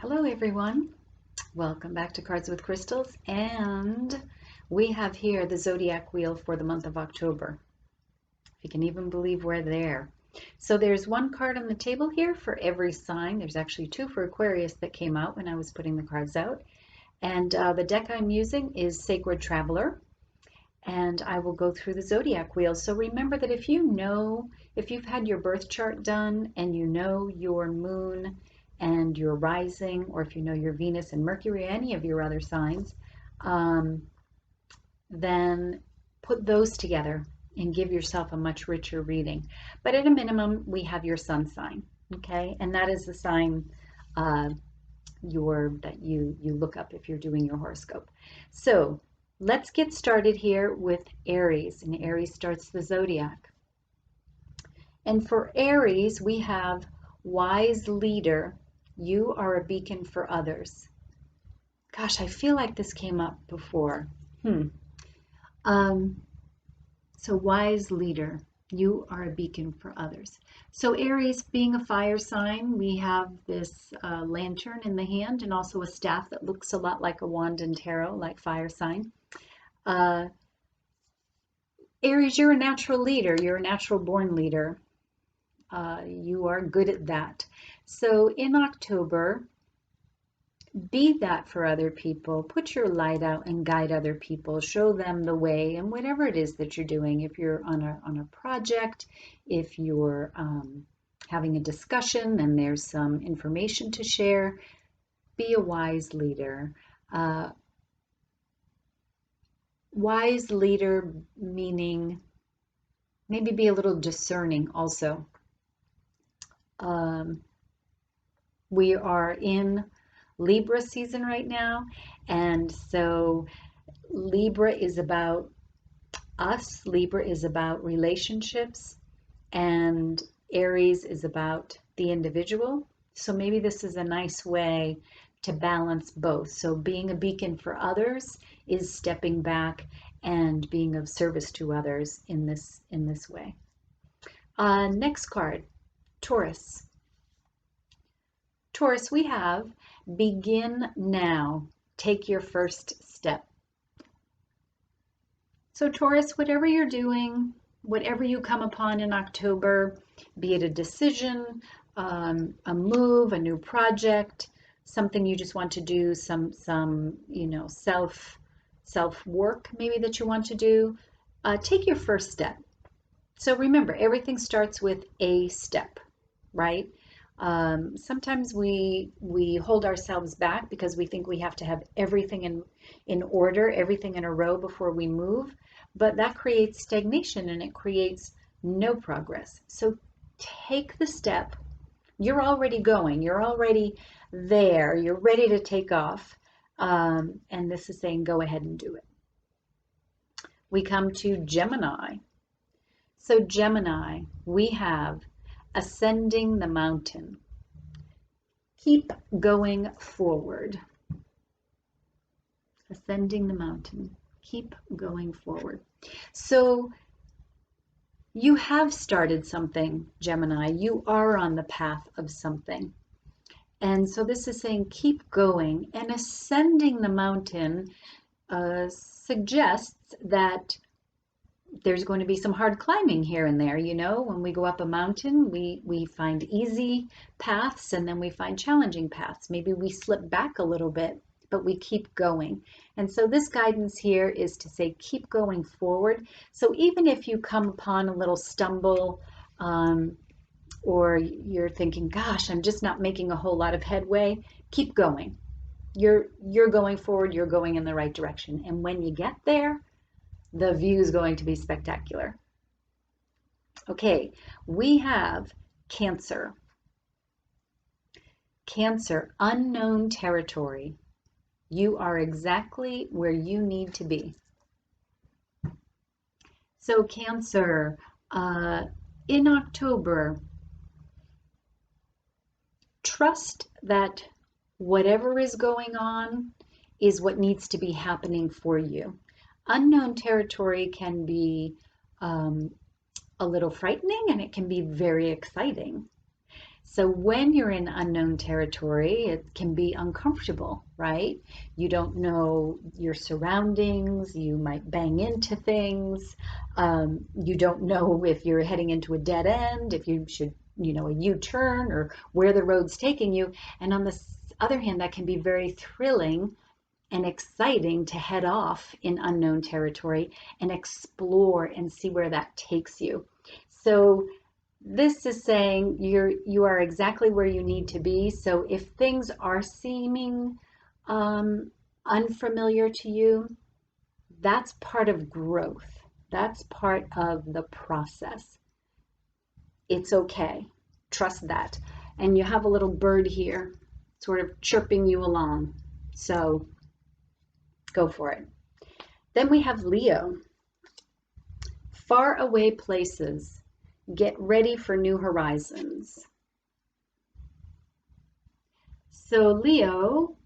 Hello everyone, welcome back to Cards with Crystals, and we have here the Zodiac wheel for the month of October. If you can even believe we're there. So there's one card on the table here for every sign. There's actually two for Aquarius that came out when I was putting the cards out. And the deck I'm using is Sacred Traveler, and I will go through the Zodiac wheel. So remember that if you've had your birth chart done and you know your moon and your rising, or if you know your Venus and Mercury, any of your other signs, then put those together and give yourself a much richer reading. But at a minimum, we have your sun sign, okay? And that is the sign that you look up if you're doing your horoscope. So let's get started here with Aries, and Aries starts the zodiac. And for Aries, we have wise leader. You are a beacon for others. Gosh, I feel like this came up before. So wise leader, you are a beacon for others. So Aries, being a fire sign, we have this lantern in the hand and also a staff that looks a lot like a wand in tarot, like fire sign. Aries, you're a natural leader. You're a natural born leader. You are good at that. So in October, be that for other people. Put your light out and guide other people. Show them the way and whatever it is that you're doing. If you're on a project, if you're having a discussion and there's some information to share, be a wise leader. Wise leader meaning maybe be a little discerning also. We are in Libra season right now, and so Libra is about us. Libra is about relationships, and Aries is about the individual. So maybe this is a nice way to balance both. So being a beacon for others is stepping back and being of service to others in this way. Next card, Taurus. Taurus, we have begin now. Take your first step. So Taurus, whatever you're doing, whatever you come upon in October, be it a decision, a move, a new project, something you just want to do, some self work maybe that you want to do, take your first step. So remember, everything starts with a step, right? Sometimes we hold ourselves back because we think we have to have everything in order, everything in a row before we move, but that creates stagnation and it creates no progress. So take the step. You're already going, you're already there, you're ready to take off, and this is saying go ahead and do it. We come to Gemini. So Gemini, we have ascending the mountain. Keep going forward. Ascending the mountain. Keep going forward. So you have started something, Gemini. You are on the path of something. And so this is saying keep going. And ascending the mountain suggests that there's going to be some hard climbing here and there. You know, when we go up a mountain, we find easy paths and then we find challenging paths. Maybe we slip back a little bit, but we keep going. And so this guidance here is to say keep going forward. So even if you come upon a little stumble, or you're thinking, gosh, I'm just not making a whole lot of headway, keep going. You're going forward, you're going in the right direction. And when you get there, the view is going to be spectacular. Okay, we have Cancer. Cancer, unknown territory. You are exactly where you need to be. So Cancer, in October, trust that whatever is going on is what needs to be happening for you. Unknown territory can be a little frightening and it can be very exciting. So when you're in unknown territory, it can be uncomfortable, right? You don't know your surroundings. You might bang into things. You don't know if you're heading into a dead end, if you should, a U-turn or where the road's taking you. And on the other hand, that can be very thrilling and exciting to head off in unknown territory and explore and see where that takes you. So this is saying you are exactly where you need to be. So if things are seeming unfamiliar to you, that's part of growth. That's part of the process. It's okay. Trust that. And you have a little bird here sort of chirping you along. So go for it. Then we have Leo. Far away places. Get ready for new horizons. So Leo,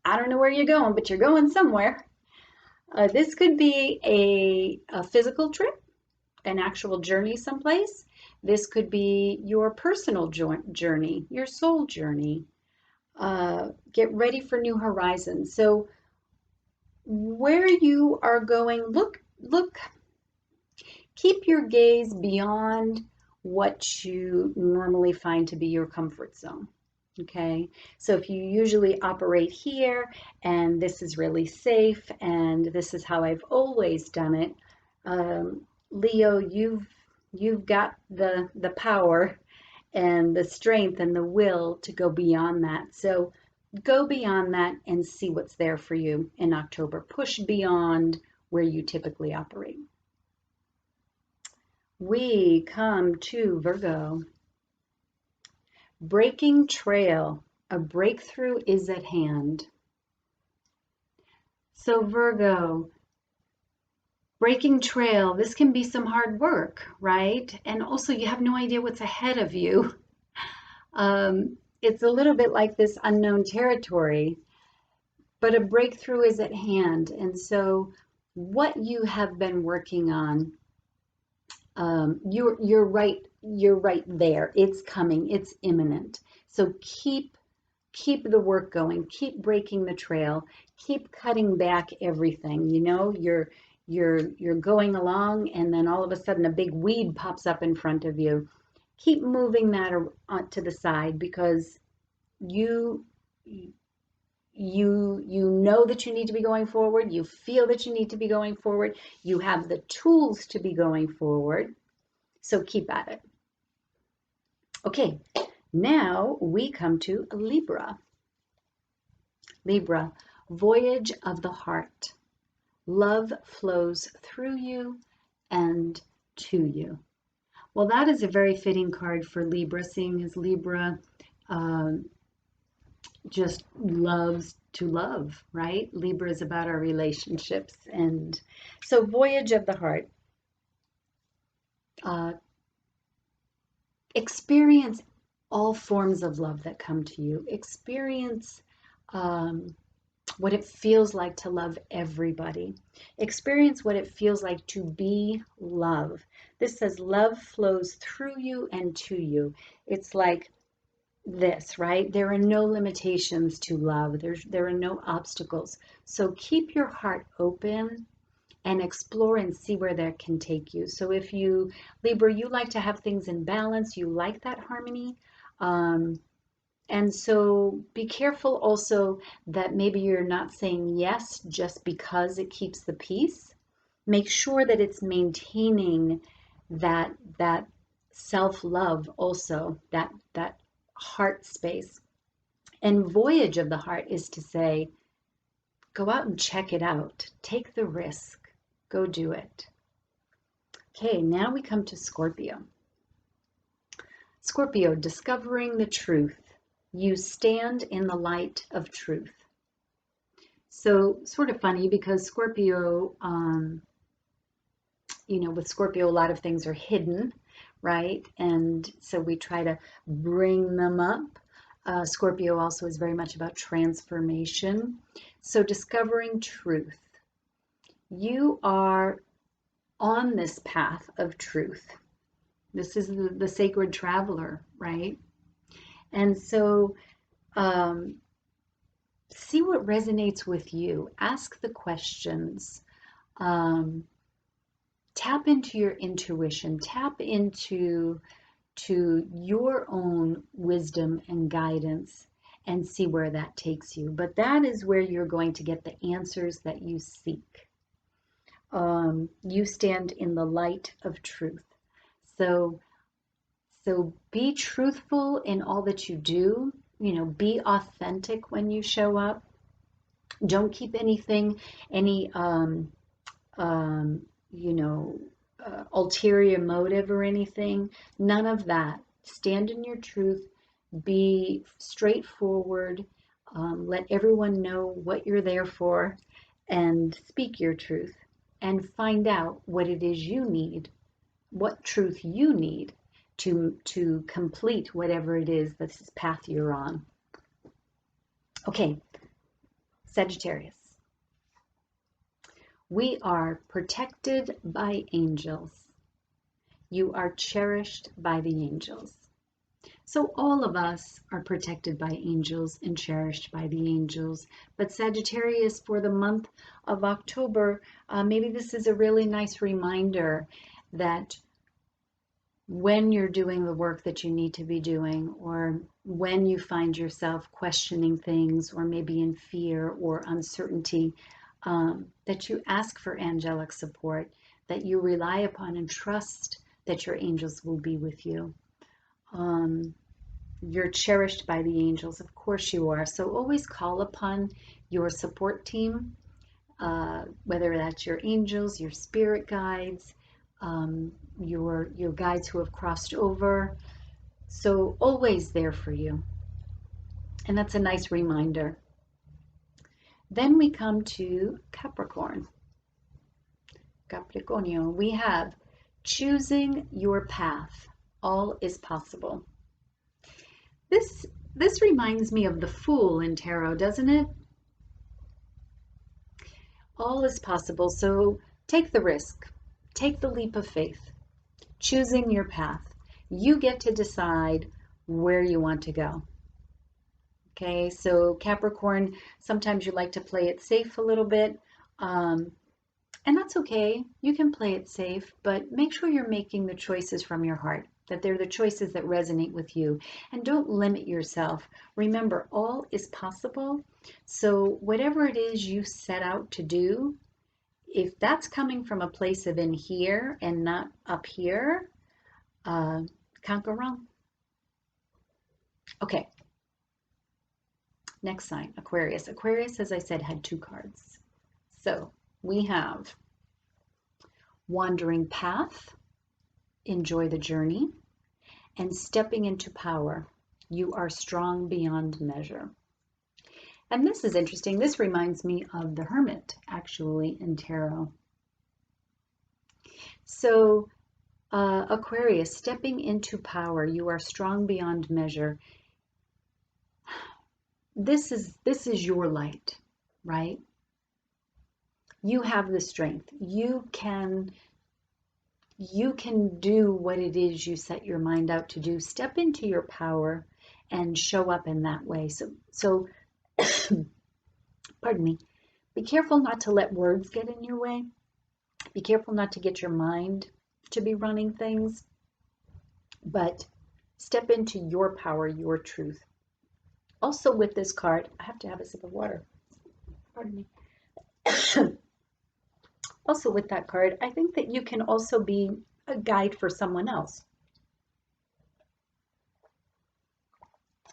I don't know where you're going, but you're going somewhere. This could be a physical trip, an actual journey someplace. This could be your personal journey, your soul journey. Get ready for new horizons. So where you are going, look, keep your gaze beyond what you normally find to be your comfort zone. Okay, so if you usually operate here and this is really safe and this is how I've always done it, Leo, you've got the power and the strength and the will to go beyond that. So go beyond that and see what's there for you in October. Push beyond where you typically operate. We come to Virgo. Breaking trail. A breakthrough is at hand. So Virgo, breaking trail, this can be some hard work, right? And also you have no idea what's ahead of you. It's a little bit like this unknown territory, but a breakthrough is at hand. And so what you have been working on, you're right there. It's coming. It's imminent. So keep the work going. Keep breaking the trail. Keep cutting back everything. You're going along, and then all of a sudden a big weed pops up in front of you. Keep moving that to the side because you know that you need to be going forward. You feel that you need to be going forward. You have the tools to be going forward. So keep at it. Okay, now we come to Libra. Libra, voyage of the heart. Love flows through you and to you. Well, that is a very fitting card for Libra, seeing as Libra just loves to love, right? Libra is about our relationships. And so voyage of the heart. Experience all forms of love that come to you. Experience what it feels like to love everybody. Experience what it feels like to be love. This says love flows through you and to you. It's like this, right? There are no limitations to love. There are no obstacles. So keep your heart open and explore and see where that can take you. So if you, Libra, you like to have things in balance, you like that harmony. And so be careful also that maybe you're not saying yes just because it keeps the peace. Make sure that it's maintaining that self-love also, that heart space. And voyage of the heart is to say, go out and check it out. Take the risk. Go do it. Okay, now we come to Scorpio. Scorpio, discovering the truth. You stand in the light of truth. So sort of funny because Scorpio, with Scorpio, a lot of things are hidden, right? And so we try to bring them up. Scorpio also is very much about transformation. So discovering truth. You are on this path of truth. This is the sacred traveler, right? And so see what resonates with you. Ask the questions. Um, Tap into your intuition. Tap into your own wisdom and guidance and see where that takes you. But that is where you're going to get the answers that you seek. You stand in the light of truth. So, so be truthful in all that you do. You know, be authentic when you show up. Don't keep any um, you know, ulterior motive or anything. None of that. Stand in your truth. Be straightforward. Let everyone know what you're there for, and speak your truth. And find out what it is you need, what truth you need to complete whatever it is this path you're on. Okay, Sagittarius. We are protected by angels. You are cherished by the angels. So all of us are protected by angels and cherished by the angels. But Sagittarius, for the month of October, maybe this is a really nice reminder that when you're doing the work that you need to be doing, or when you find yourself questioning things, or maybe in fear or uncertainty, that you ask for angelic support, that you rely upon and trust that your angels will be with you. You're cherished by the angels, of course you are. So always call upon your support team, whether that's your angels, your spirit guides, your guides who have crossed over. So always there for you. And that's a nice reminder. Then we come to Capricorn. Capricornio, we have choosing your path. All is possible. This reminds me of the Fool in tarot, doesn't it? All is possible. So take the risk. Take the leap of faith. Choosing your path. You get to decide where you want to go. Okay, so Capricorn, sometimes you like to play it safe a little bit. And that's okay. You can play it safe, but make sure you're making the choices from your heart, that they're the choices that resonate with you. And don't limit yourself. Remember, all is possible. So whatever it is you set out to do, if that's coming from a place of in here and not up here, can't go wrong. Okay. Next sign, Aquarius. Aquarius, as I said, had two cards. So we have wandering path, enjoy the journey, and stepping into power. You are strong beyond measure. And this is interesting. This reminds me of the Hermit, actually, in tarot. So Aquarius, stepping into power. You are strong beyond measure. This is your light, right? You have the strength. You can do what it is you set your mind out to do. Step into your power and show up in that way. So pardon me. Be careful not to let words get in your way. Be careful not to get your mind to be running things, but step into your power, your truth. Also with this card, I have to have a sip of water. Pardon me. Also with that card, I think that you can also be a guide for someone else.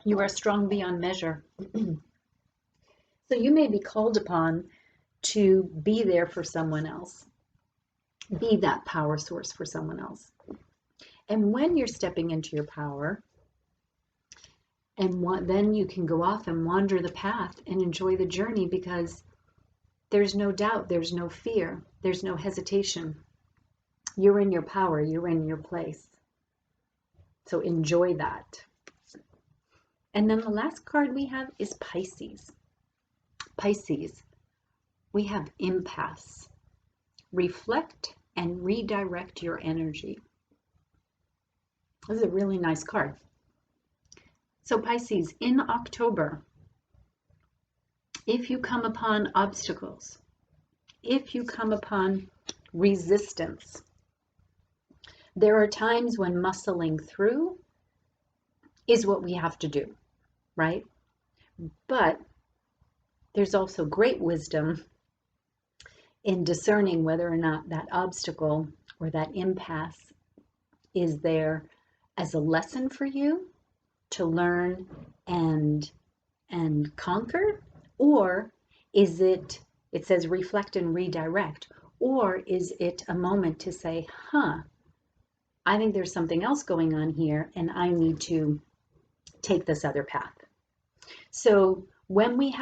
You are strong beyond measure. So you may be called upon to be there for someone else. Be that power source for someone else. And when you're stepping into your power, and then you can go off and wander the path and enjoy the journey, because there's no doubt, there's no fear, there's no hesitation. You're in your power, you're in your place. So enjoy that. And then the last card we have is Pisces. Pisces, we have impasse. Reflect and redirect your energy. This is a really nice card. So Pisces, in October, if you come upon obstacles, if you come upon resistance, there are times when muscling through is what we have to do, right? But there's also great wisdom in discerning whether or not that obstacle or that impasse is there as a lesson for you to learn and conquer, or is it says reflect and redirect, or is it a moment to say, I think there's something else going on here and I need to take this other path. So when we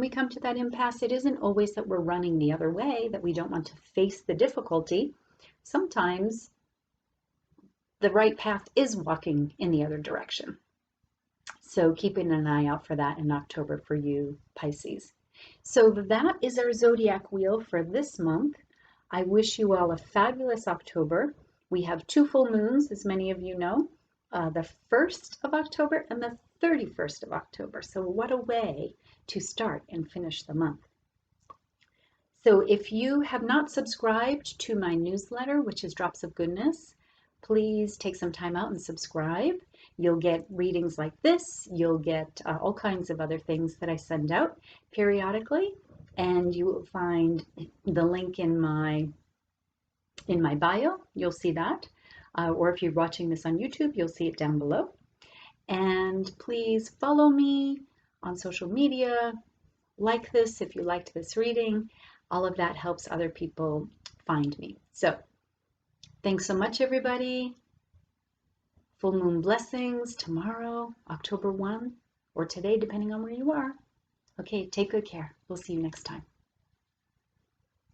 come to that impasse, it isn't always that we're running the other way, that we don't want to face the difficulty. Sometimes the right path is walking in the other direction. So keeping an eye out for that in October for you, Pisces. So that is our zodiac wheel for this month. I wish you all a fabulous October. We have 2 full moons, as many of you know, the 1st of October and the 31st of October. So what a way to start and finish the month. So if you have not subscribed to my newsletter, which is Drops of Goodness, please take some time out and subscribe. You'll get readings like this. You'll get all kinds of other things that I send out periodically, and you will find the link in my bio. You'll see that. Or if you're watching this on YouTube, you'll see it down below. And please follow me on social media. Like this if you liked this reading. All of that helps other people find me. So thanks so much, everybody. Full moon blessings tomorrow, October 1, or today, depending on where you are. Okay, take good care. We'll see you next time.